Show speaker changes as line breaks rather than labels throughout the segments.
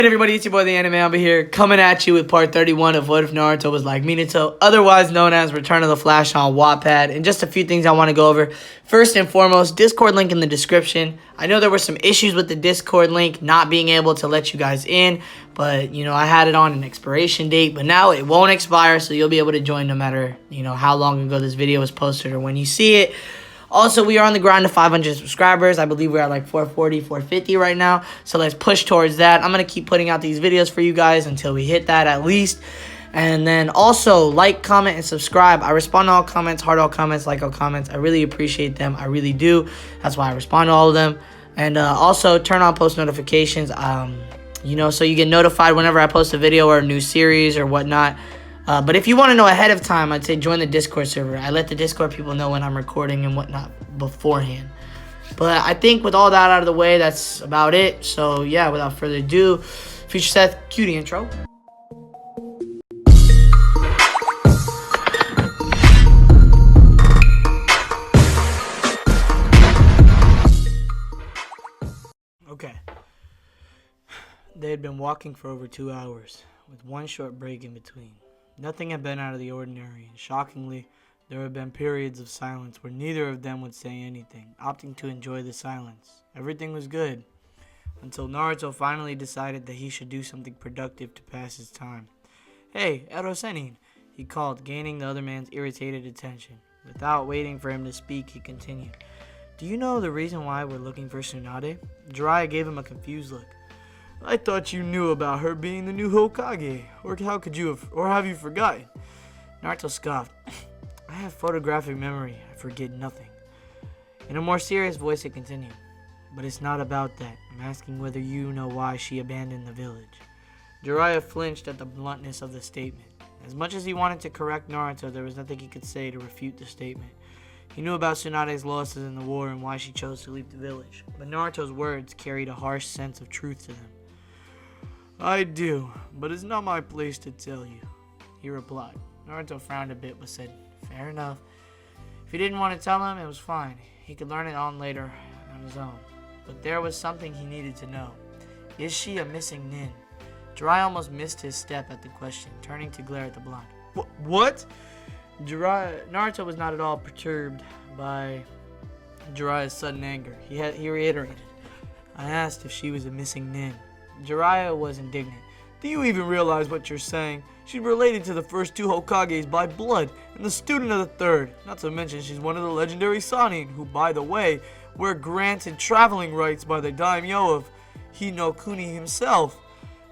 Hey everybody, it's your boy the Anime Amba here, coming at you with part 31 of What If Naruto Was Like Minato, otherwise known as Return of the Flash on Wattpad, and just a few things I want to go over. First and foremost, Discord link in the description. I know there were some issues with the Discord link not being able to let you guys in, but, I had it on an expiration date, but now it won't expire, so you'll be able to join no matter, how long ago this video was posted or when you see it. Also, we are on the grind to 500 subscribers. I believe we're at like 440, 450 right now. So let's push towards that. I'm going to keep putting out these videos for you guys until we hit that at least. And then also, like, comment, and subscribe. I respond to all comments, heart all comments, like all comments. I really appreciate them. I really do. That's why I respond to all of them. And also, turn on post notifications, so you get notified whenever I post a video or a new series or whatnot. But if you want to know ahead of time, I'd say join the Discord server. I let the Discord people know when I'm recording and whatnot beforehand. But I think with all that out of the way, that's about it. So, yeah, without further ado, Future Seth, cue the intro. Okay. They had been walking for over 2 hours, with one short break in between. Nothing had been out of the ordinary, and shockingly, there had been periods of silence where neither of them would say anything, opting to enjoy the silence. Everything was good, until Naruto finally decided that he should do something productive to pass his time. "Hey, Erosenin," he called, gaining the other man's irritated attention. Without waiting for him to speak, he continued. "Do you know the reason why we're looking for Tsunade?" Jiraiya gave him a confused look. "I thought you knew about her being the new Hokage, or have you forgotten?" Naruto scoffed. "I have photographic memory, I forget nothing." In a more serious voice it continued. "But it's not about that. I'm asking whether you know why she abandoned the village." Jiraiya flinched at the bluntness of the statement. As much as he wanted to correct Naruto, there was nothing he could say to refute the statement. He knew about Tsunade's losses in the war and why she chose to leave the village, but Naruto's words carried a harsh sense of truth to them. "I do, but it's not my place to tell you," he replied. Naruto frowned a bit but said, "Fair enough." If he didn't want to tell him, it was fine. He could learn it on later on his own. But there was something he needed to know. Is she a missing nin? Jiraiya almost missed his step at the question, turning to glare at the blonde. What? Naruto was not at all perturbed by Jiraiya's sudden anger. He reiterated, "I asked if she was a missing nin." Jiraiya was indignant. "Do you even realize what you're saying? She's related to the first two Hokages by blood, and the student of the third. Not to mention she's one of the legendary Sannin, who, by the way, were granted traveling rights by the daimyo of Hinokuni himself."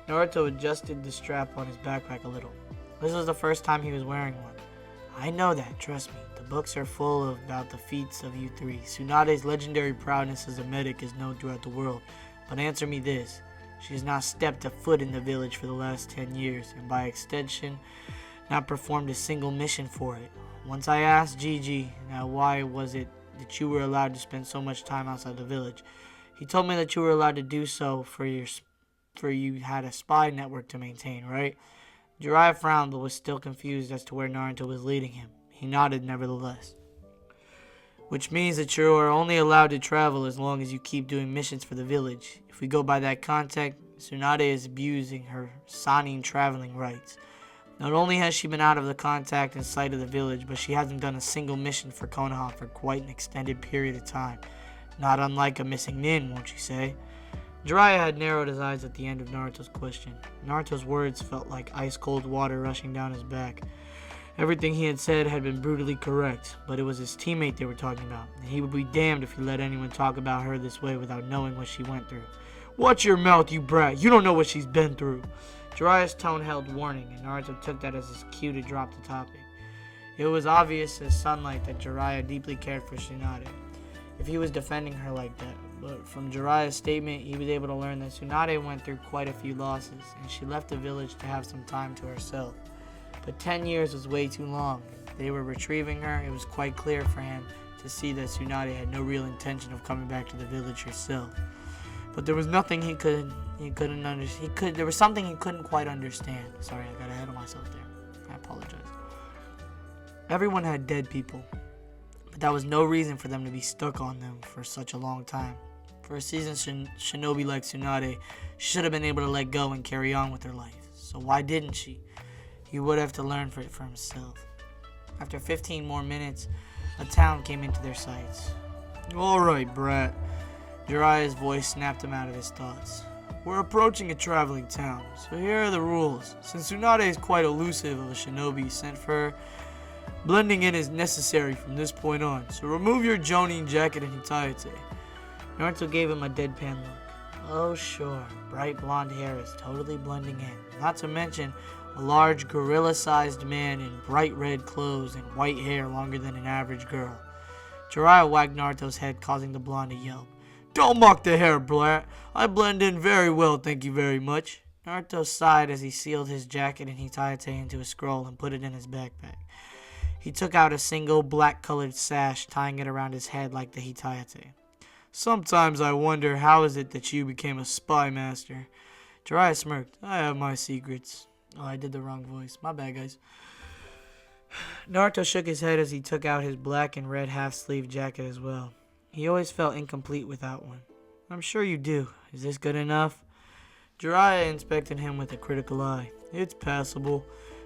Naruto adjusted the strap on his backpack a little. This was the first time he was wearing one. "I know that, trust me. The books are full about the feats of you three. Tsunade's legendary prowess as a medic is known throughout the world. But answer me this. She has not stepped a foot in the village for the last 10 years, and by extension, not performed a single mission for it. Once I asked Gigi, now why was it that you were allowed to spend so much time outside the village? He told me that you were allowed to do so for you had a spy network to maintain, right?" Jiraiya frowned but was still confused as to where Naruto was leading him. He nodded nevertheless. "Which means that you are only allowed to travel as long as you keep doing missions for the village. If we go by that context, Tsunade is abusing her Sannin traveling rights. Not only has she been out of the contact and sight of the village, but she hasn't done a single mission for Konoha for quite an extended period of time. Not unlike a missing nin, won't you say?" Jiraiya had narrowed his eyes at the end of Naruto's question. Naruto's words felt like ice-cold water rushing down his back. Everything he had said had been brutally correct, but it was his teammate they were talking about, and he would be damned if he let anyone talk about her this way without knowing what she went through. "Watch your mouth, you brat! You don't know what she's been through!" Jiraiya's tone held warning, and Naruto took that as his cue to drop the topic. It was obvious as sunlight that Jiraiya deeply cared for Tsunade, if he was defending her like that. But from Jiraiya's statement, he was able to learn that Tsunade went through quite a few losses, and she left the village to have some time to herself. But 10 years was way too long. If they were retrieving her, it was quite clear for him to see that Tsunade had no real intention of coming back to the village herself. But there was nothing there was something he couldn't quite understand. Sorry, I got ahead of myself there. I apologize. Everyone had dead people, but that was no reason for them to be stuck on them for such a long time. For a seasoned shinobi like Tsunade, she should have been able to let go and carry on with her life. So why didn't she? He would have to learn for himself. After 15 more minutes, a town came into their sights. Alright, brat. Jiraiya's voice snapped him out of his thoughts. We're approaching a traveling town, so here are the rules. Since Tsunade is quite elusive of a shinobi sent for her, blending in is necessary from this point on, so remove your jonin jacket and hitayate. Naruto gave him a deadpan look. Oh sure, bright blonde hair is totally blending in. Not to mention a large gorilla-sized man in bright red clothes and white hair longer than an average girl. Jiraiya wagged Naruto's head, causing the blonde to yelp. Don't mock the hair, brat. I blend in very well, thank you very much. Naruto sighed as he sealed his jacket and hitayate into a scroll and put it in his backpack. He took out a single black-colored sash, tying it around his head like the hitayate. Sometimes I wonder how is it that you became a spy master. Jiraiya smirked. I have my secrets. Oh, I did the wrong voice. My bad, guys. Naruto shook his head as he took out his black and red half-sleeve jacket as well. He always felt incomplete without one. I'm sure you do. Is this good enough? Jiraiya inspected him with a critical eye. It's passable.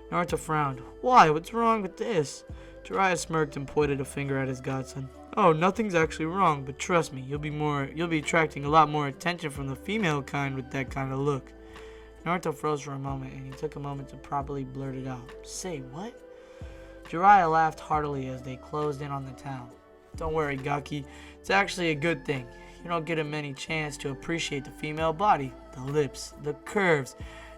Naruto frowned. Why? What's wrong with this? Jiraiya smirked and pointed a finger at his godson. Oh, nothing's actually wrong, but trust me, you'll be attracting a lot more attention from the female kind with that kind of look. Naruto froze for a moment, and he took a moment to properly blurt it out. Say what? Jiraiya laughed heartily as they closed in on the town. Don't worry, Gaki. It's actually a good thing. You don't get a many chance to appreciate the female body. The lips, the curves.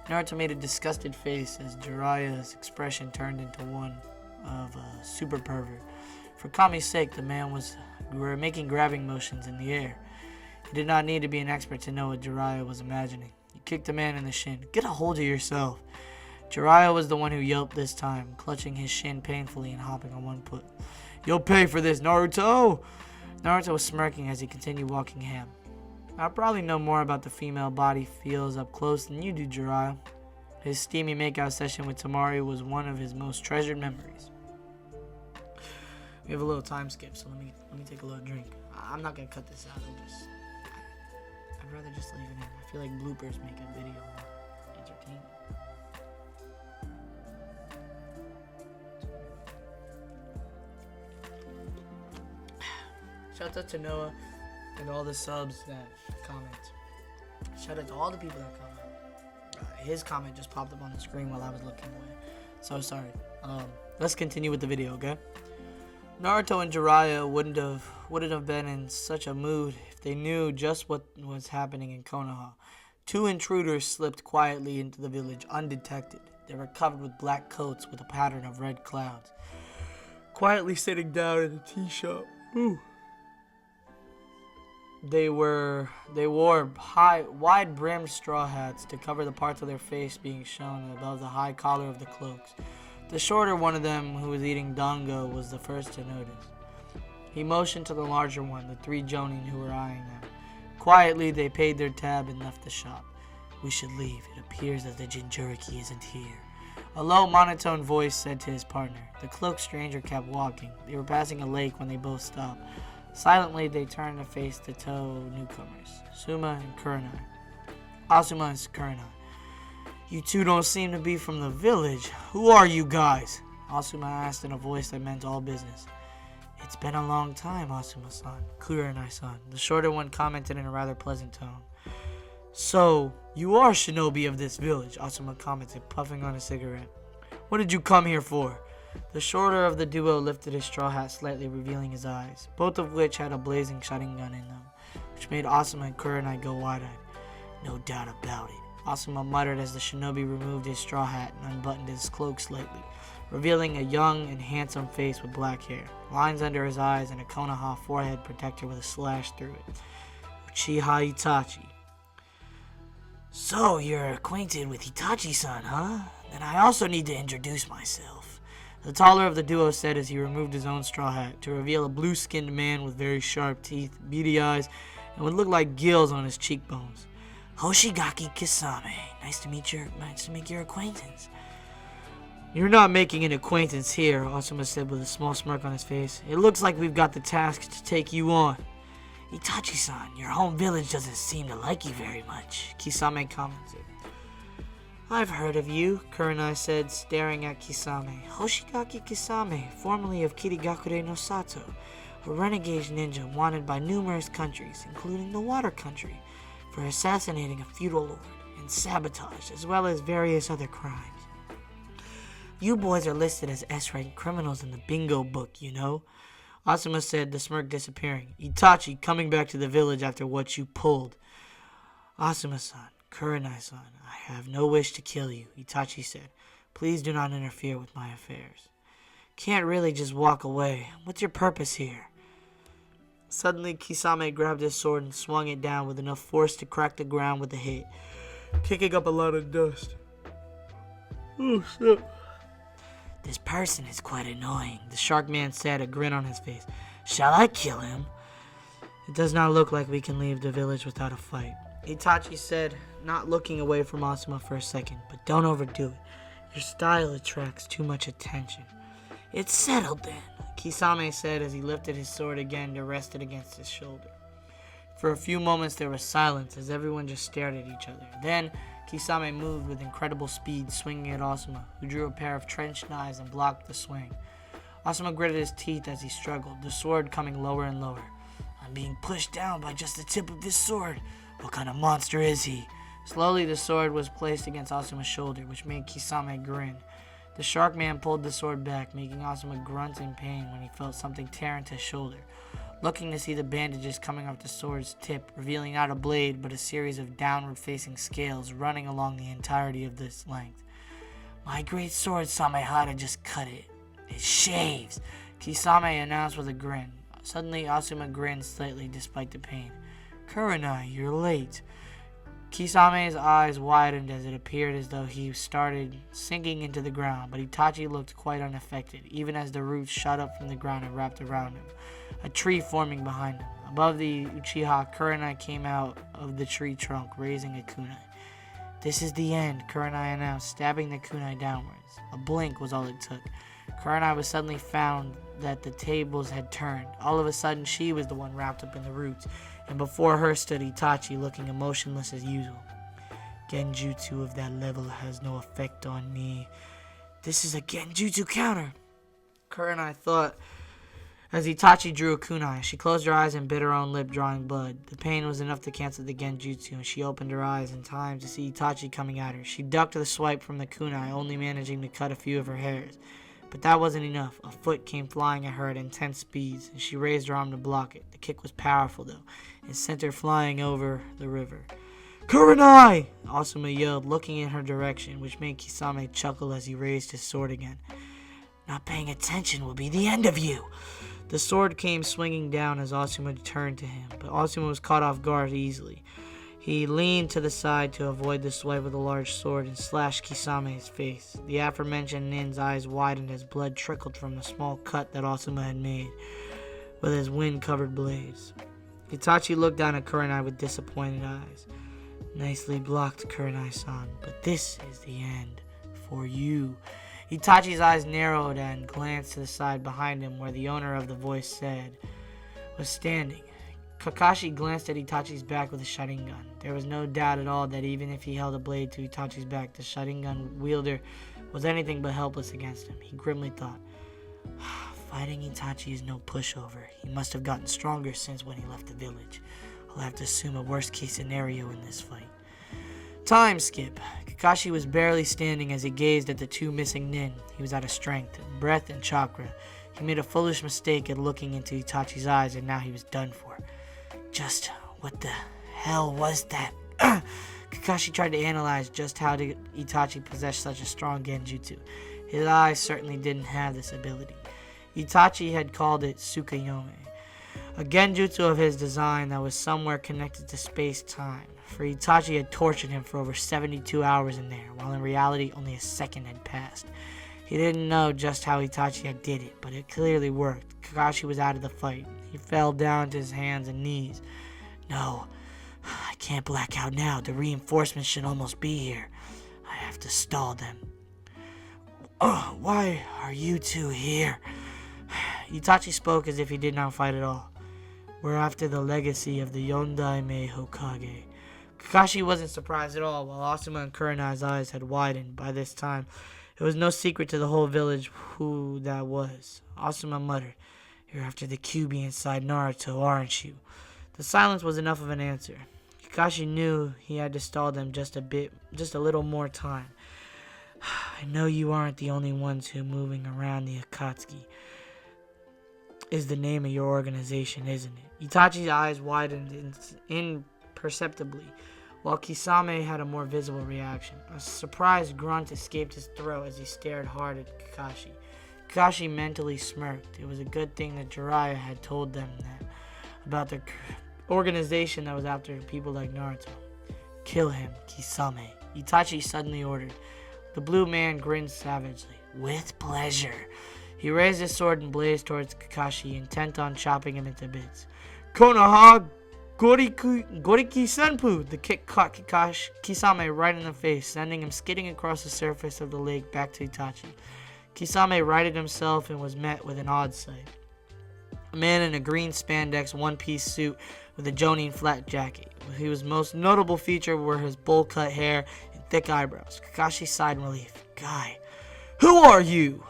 Naruto made a disgusted face as Jiraiya's expression turned into one of a super pervert. For Kami's sake, the man was making grabbing motions in the air. He did not need to be an expert to know what Jiraiya was imagining. He kicked the man in the shin. Get a hold of yourself. Jiraiya was the one who yelped this time, clutching his shin painfully and hopping on one foot. You'll pay for this, Naruto! Naruto was smirking as he continued walking ham. I probably know more about the female body feels up close than you do, Jiraiya. His steamy makeout session with Temari was one of his most treasured memories. We have a little time skip, so let me take a little drink. I'm not gonna cut this out. I'd rather just leave it in. I feel like bloopers make a video more entertaining. Shout out to Noah and all the subs that comment. Shout out to all the people that comment. His comment just popped up on the screen while I was looking away. So sorry. Let's continue with the video, okay? Naruto and Jiraiya wouldn't have been in such a mood if they knew just what was happening in Konoha. Two intruders slipped quietly into the village undetected. They were covered with black coats with a pattern of red clouds. Quietly sitting down in the tea shop. Ooh. They wore wide-brimmed straw hats to cover the parts of their face being shown above the high collar of the cloaks. The shorter one of them, who was eating dango, was the first to notice. He motioned to the larger one, the three jonin who were eyeing them. Quietly, they paid their tab and left the shop. We should leave. It appears that the Jinchuriki isn't here. A low, monotone voice said to his partner. The cloaked stranger kept walking. They were passing a lake when they both stopped. Silently, they turned to face the two newcomers, Asuma and Kurenai. You two don't seem to be from the village. Who are you guys? Asuma asked in a voice that meant all business. It's been a long time, Asuma-san, Kurenai-san. The shorter one commented in a rather pleasant tone. So, you are shinobi of this village, Asuma commented, puffing on a cigarette. What did you come here for? The shorter of the duo lifted his straw hat slightly, revealing his eyes, both of which had a blazing shotgun gun in them, which made Asuma and Kurenai go wide-eyed. No doubt about it, Asuma muttered as the shinobi removed his straw hat and unbuttoned his cloak slightly, revealing a young and handsome face with black hair, lines under his eyes, and a Konoha forehead protector with a slash through it. Uchiha Itachi. So, you're acquainted with Itachi-san, huh? Then I also need to introduce myself. The taller of the duo said as he removed his own straw hat to reveal a blue-skinned man with very sharp teeth, beady eyes, and what looked like gills on his cheekbones. Hoshigaki Kisame. Nice to make your acquaintance. You're not making an acquaintance here, Asuma said with a small smirk on his face. It looks like we've got the task to take you on. Itachi-san, your home village doesn't seem to like you very much, Kisame commented. I've heard of you, Kurenai said, staring at Kisame. Hoshigaki Kisame, formerly of Kirigakure no Sato, a renegade ninja wanted by numerous countries, including the Water Country, for assassinating a feudal lord and sabotage, as well as various other crimes. You boys are listed as S-rank criminals in the bingo book, you know, Asuma said, the smirk disappearing. Itachi coming back to the village after what you pulled. Asuma-san, Kurenai-san, I have no wish to kill you, Itachi said. Please do not interfere with my affairs. Can't really just walk away. What's your purpose here? Suddenly, Kisame grabbed his sword and swung it down with enough force to crack the ground with a hit, kicking up a lot of dust. Oh, shit. This person is quite annoying, the shark man said, a grin on his face. Shall I kill him? It does not look like we can leave the village without a fight, Itachi said, not looking away from Asuma for a second. But don't overdo it. Your style attracts too much attention. It's settled then, Kisame said as he lifted his sword again to rest it against his shoulder. For a few moments there was silence as everyone just stared at each other. Then Kisame moved with incredible speed, swinging at Asuma, who drew a pair of trench knives and blocked the swing. Asuma gritted his teeth as he struggled, the sword coming lower and lower. I'm being pushed down by just the tip of this sword. What kind of monster is he? Slowly the sword was placed against Asuma's shoulder, which made Kisame grin. The shark man pulled the sword back, making Asuma grunt in pain when he felt something tear into his shoulder. Looking to see the bandages coming off the sword's tip, revealing not a blade but a series of downward-facing scales running along the entirety of this length. My great sword Samehada just cut it. It shaves, Kisame announced with a grin. Suddenly Asuma grinned slightly despite the pain. Kurenai, you're late. Kisame's eyes widened as it appeared as though he started sinking into the ground, but Itachi looked quite unaffected, even as the roots shot up from the ground and wrapped around him, a tree forming behind him. Above the Uchiha, Kurenai came out of the tree trunk, raising a kunai. This is the end, Kurenai announced, stabbing the kunai downwards. A blink was all it took. Kurenai was suddenly found that the tables had turned. All of a sudden, she was the one wrapped up in the roots, and before her stood Itachi, looking emotionless as usual. Genjutsu of that level has no effect on me. This is a Genjutsu counter, Kurenai thought as Itachi drew a kunai. She closed her eyes and bit her own lip, drawing blood. The pain was enough to cancel the Genjutsu, and she opened her eyes in time to see Itachi coming at her. She ducked the swipe from the kunai, only managing to cut a few of her hairs. But that wasn't enough. A foot came flying at her at intense speeds, and she raised her arm to block it. The kick was powerful, though, and sent her flying over the river. Kurenai! Asuma yelled, looking in her direction, which made Kisame chuckle as he raised his sword again. Not paying attention will be the end of you. The sword came swinging down as Asuma turned to him, but Asuma was caught off guard easily. He leaned to the side to avoid the swipe of the large sword and slashed Kisame's face. The aforementioned nin's eyes widened as blood trickled from the small cut that Asuma had made with his wind-covered blades. Itachi looked down at Kurenai with disappointed eyes. Nicely blocked, Kurenai-san, but this is the end for you. Itachi's eyes narrowed and glanced to the side behind him where the owner of the voice said was standing. Kakashi glanced at Itachi's back with a Sharingan. There was no doubt at all that even if he held a blade to Itachi's back, the Sharingan wielder was anything but helpless against him. He grimly thought, fighting Itachi is no pushover. He must have gotten stronger since when he left the village. I'll have to assume a worst-case scenario in this fight. Time skip. Kakashi was barely standing as he gazed at the two missing nin. He was out of strength, breath, and chakra. He made a foolish mistake at looking into Itachi's eyes, and now he was done for. Just what the hell was that? Kakashi tried to analyze just how did Itachi possess such a strong genjutsu. His eyes certainly didn't have this ability. Itachi had called it Tsukayome, a genjutsu of his design that was somewhere connected to space-time. For Itachi had tortured him for over 72 hours in there, while in reality only a second had passed. He didn't know just how Itachi had did it, but it clearly worked. Kakashi was out of the fight. He fell down to his hands and knees. No, I can't black out now. The reinforcements should almost be here. I have to stall them. Why are you two here? Itachi spoke as if he did not fight at all. We're after the legacy of the Yondaime Hokage. Kakashi wasn't surprised at all, while Asuma and Kurenai's eyes had widened. By this time, it was no secret to the whole village who that was. Asuma muttered, "You're after the Kyuubi inside Naruto, aren't you?" The silence was enough of an answer. Kakashi knew he had to stall them just a little more time. "I know you aren't the only ones who are moving around the Akatsuki. Is the name of your organization, isn't it?" Itachi's eyes widened imperceptibly, while Kisame had a more visible reaction. A surprised grunt escaped his throat as he stared hard at Kakashi. Kakashi mentally smirked. It was a good thing that Jiraiya had told them that about the organization that was after people like Naruto. "Kill him, Kisame," Itachi suddenly ordered. The blue man grinned savagely. "With pleasure." He raised his sword and blazed towards Kakashi, intent on chopping him into bits. "Konoha Goriki Senpu!" The kick caught Kisame right in the face, sending him skidding across the surface of the lake back to Itachi. Kisame righted himself and was met with an odd sight. A man in a green spandex one-piece suit with a Jonin flat jacket. His most notable feature were his bowl-cut hair and thick eyebrows. Kakashi sighed in relief. "Guy, who are you?"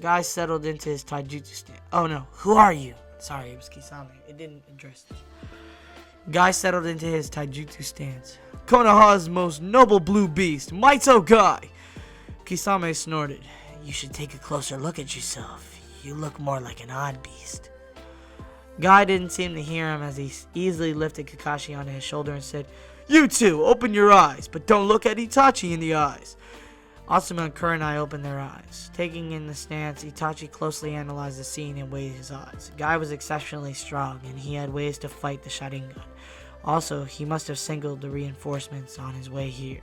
Guy settled into his taijutsu stance. "Oh no, who are you?" Sorry, it was Kisame. It didn't address it. Guy settled into his taijutsu stance. "Konoha's most noble blue beast, Maito Guy." Kisame snorted. "You should take a closer look at yourself. You look more like an odd beast." Guy didn't seem to hear him as he easily lifted Kakashi onto his shoulder and said, "You two, open your eyes, but don't look at Itachi in the eyes." Asuma and Kurenai opened their eyes. Taking in the stance, Itachi closely analyzed the scene and weighed his odds. Guy was exceptionally strong, and he had ways to fight the Sharingan. Also, he must have singled the reinforcements on his way here.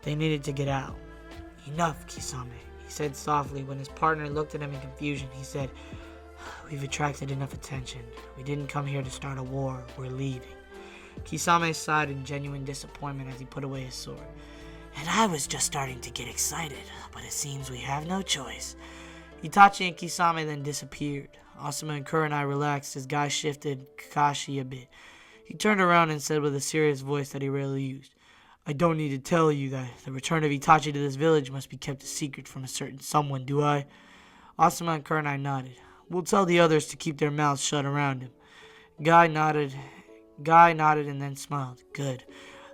They needed to get out. "Enough, Kisame," he said softly. When his partner looked at him in confusion, he said, "We've attracted enough attention. We didn't come here to start a war. We're leaving." Kisame sighed in genuine disappointment as he put away his sword. "And I was just starting to get excited, but it seems we have no choice." Itachi and Kisame then disappeared. Asuma and Kurenai relaxed as Guy shifted Kakashi a bit. He turned around and said with a serious voice that he rarely used, "I don't need to tell you that the return of Itachi to this village must be kept a secret from a certain someone, do I?" Asuma and Kurenai nodded. "We'll tell the others to keep their mouths shut around him." Guy nodded and then smiled. "Good.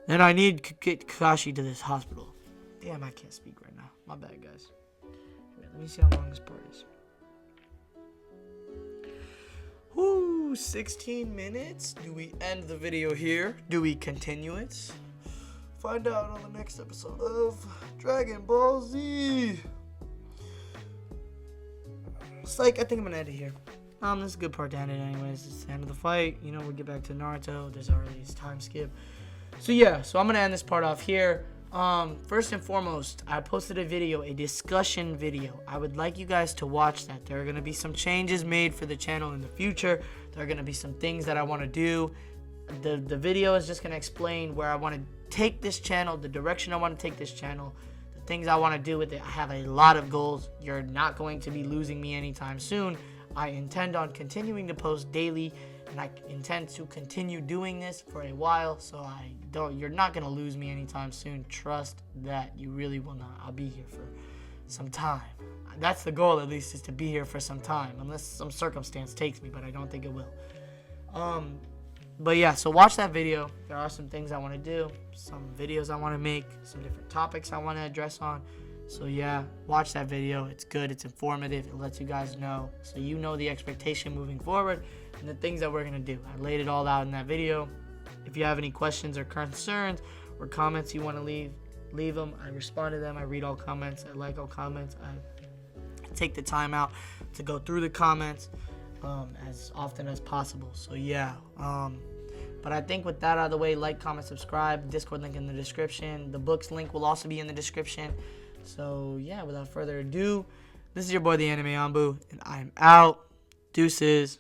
Then I need to get Kakashi to this hospital." Damn, I can't speak right now. My bad, guys. Wait, let me see how long this part is. Woo, 16 minutes. Do we end the video here? Do we continue it? Find out on the next episode of Dragon Ball Z. It's like, I think I'm gonna end it here. This is a good part to end it anyways. It's the end of the fight. You know, we'll get back to Naruto. There's already this time skip. So yeah, so I'm gonna end this part off here. First and foremost, I posted a video, a discussion video. I would like you guys to watch that. There are gonna be some changes made for the channel in the future. There are gonna be some things that I want to do. The video is just gonna explain where I want to take this channel, the direction I want to take this channel, the things I want to do with it. I have a lot of goals. You're not going to be losing me anytime soon. I intend on continuing to post daily, and I intend to continue doing this for a while, so you're not going to lose me anytime soon. Trust that. You really will not. I'll be here for some time. That's the goal, at least, is to be here for some time, unless some circumstance takes me, but I don't think it will. But yeah, so watch that video. There are some things I want to do, some videos I want to make, some different topics I want to address on. So yeah, watch that video. It's good. It's informative. It lets you guys know, so you know the expectation moving forward and the things that we're going to do. I laid it all out in that video. If you have any questions or concerns or comments you want to leave them. I respond to them. I read all comments. I like all comments. I take the time out to go through the comments as often as possible. So yeah, but I think with that out of the way, like, comment, subscribe. Discord link in the description. The books link will also be in the description. So yeah, without further ado, this is your boy the Anime Ambu, and I'm out. Deuces.